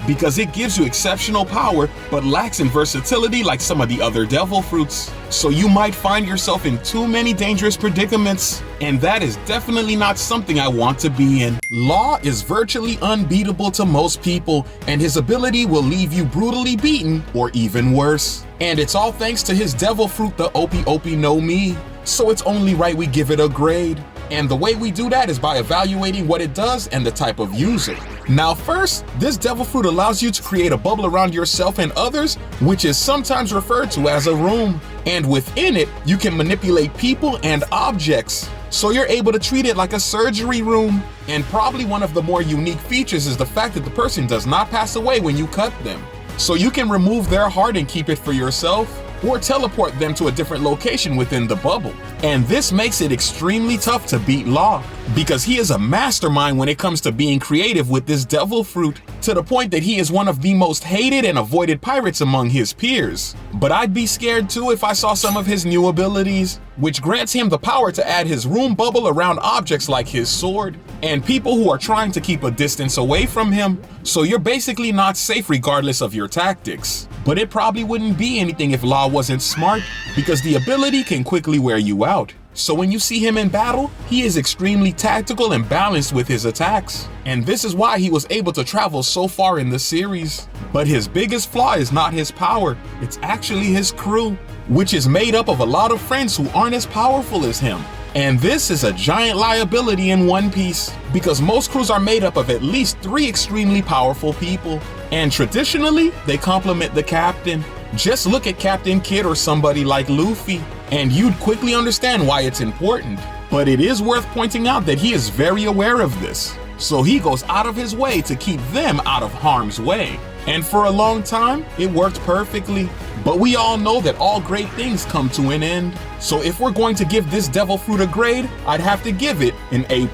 because it gives you exceptional power, but lacks in versatility like some of the other Devil Fruits. So you might find yourself in too many dangerous predicaments, and that is definitely not something I want to be in. Law is virtually unbeatable to most people, and his ability will leave you brutally beaten or even worse. And it's all thanks to his Devil Fruit, the Ope Ope no Mi. So it's only right we give it a grade. And the way we do that is by evaluating what it does and the type of user. Now first, this Devil Fruit allows you to create a bubble around yourself and others, which is sometimes referred to as a room. And within it, you can manipulate people and objects. So you're able to treat it like a surgery room. And probably one of the more unique features is the fact that the person does not pass away when you cut them. So you can remove their heart and keep it for yourself, or teleport them to a different location within the bubble. And this makes it extremely tough to beat Law, because he is a mastermind when it comes to being creative with this Devil Fruit, to the point that he is one of the most hated and avoided pirates among his peers. But I'd be scared too if I saw some of his new abilities, which grants him the power to add his room bubble around objects like his sword. and people who are trying to keep a distance away from him. So you're basically not safe regardless of your tactics. But it probably wouldn't be anything if Law wasn't smart, because the ability can quickly wear you out. So when you see him in battle, he is extremely tactical and balanced with his attacks. And this is why he was able to travel so far in the series. But his biggest flaw is not his power, it's actually his crew, which is made up of a lot of friends who aren't as powerful as him. And this is a giant liability in One Piece, because most crews are made up of at least 3 extremely powerful people. And traditionally, they complement the captain. Just look at Captain Kidd or somebody like Luffy, and you'd quickly understand why it's important. But it is worth pointing out that he is very aware of this, so he goes out of his way to keep them out of harm's way. And for a long time, it worked perfectly. But we all know that all great things come to an end. So if we're going to give this devil fruit a grade, I'd have to give it an A+,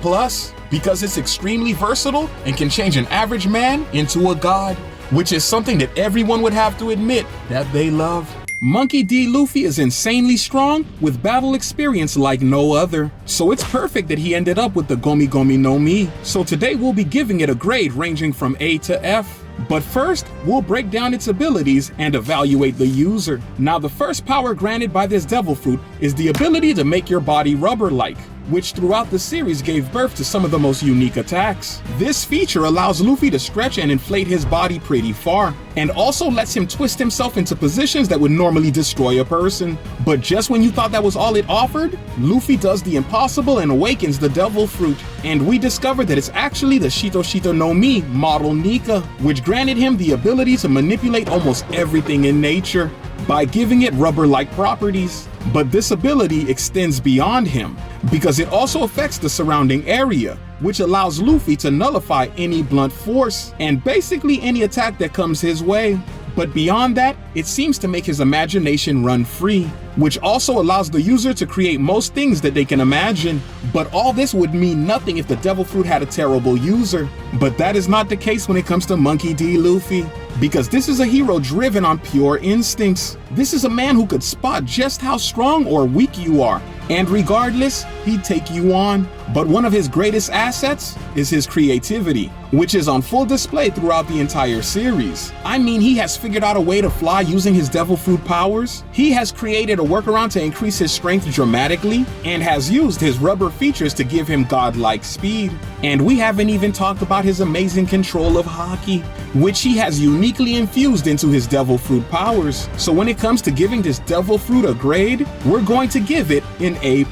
because it's extremely versatile and can change an average man into a god, which is something that everyone would have to admit that they love. Monkey D. Luffy is insanely strong with battle experience like no other, so it's perfect that he ended up with the Gomi Gomi no Mi. So today we'll be giving it a grade ranging from A to F. But first, we'll break down its abilities and evaluate the user. Now, the first power granted by this devil fruit is the ability to make your body rubber-like, which throughout the series gave birth to some of the most unique attacks. This feature allows Luffy to stretch and inflate his body pretty far, and also lets him twist himself into positions that would normally destroy a person. But just when you thought that was all it offered, Luffy does the impossible and awakens the devil fruit. And we discovered that it's actually the Shito Shito no Mi model Nika, which granted him the ability to manipulate almost everything in nature by giving it rubber-like properties. But this ability extends beyond him, because it also affects the surrounding area, which allows Luffy to nullify any blunt force and basically any attack that comes his way. But beyond that, it seems to make his imagination run free, which also allows the user to create most things that they can imagine. But all this would mean nothing if the devil fruit had a terrible user. But that is not the case when it comes to Monkey D. Luffy, because this is a hero driven on pure instincts. This is a man who could spot just how strong or weak you are, and regardless, he'd take you on. But one of his greatest assets is his creativity, which is on full display throughout the entire series. I mean, he has figured out a way to fly using his devil fruit powers. He has created a workaround to increase his strength dramatically, and has used his rubber features to give him godlike speed. And we haven't even talked about his amazing control of Haki, which he has uniquely infused into his devil fruit powers. So when it comes to giving this devil fruit a grade, we're going to give it an A+,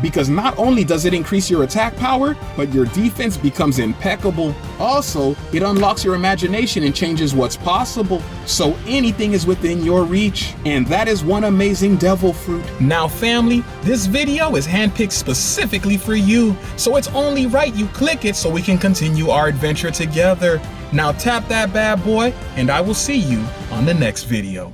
because not only does it increase your attack power, but your defense becomes impeccable. Also, it unlocks your imagination and changes what's possible, so anything is within your reach. And that is one amazing devil fruit. Now family, this video is handpicked specifically for you, so it's only right you click it so we can continue our adventure together. Now tap that bad boy, and I will see you on the next video.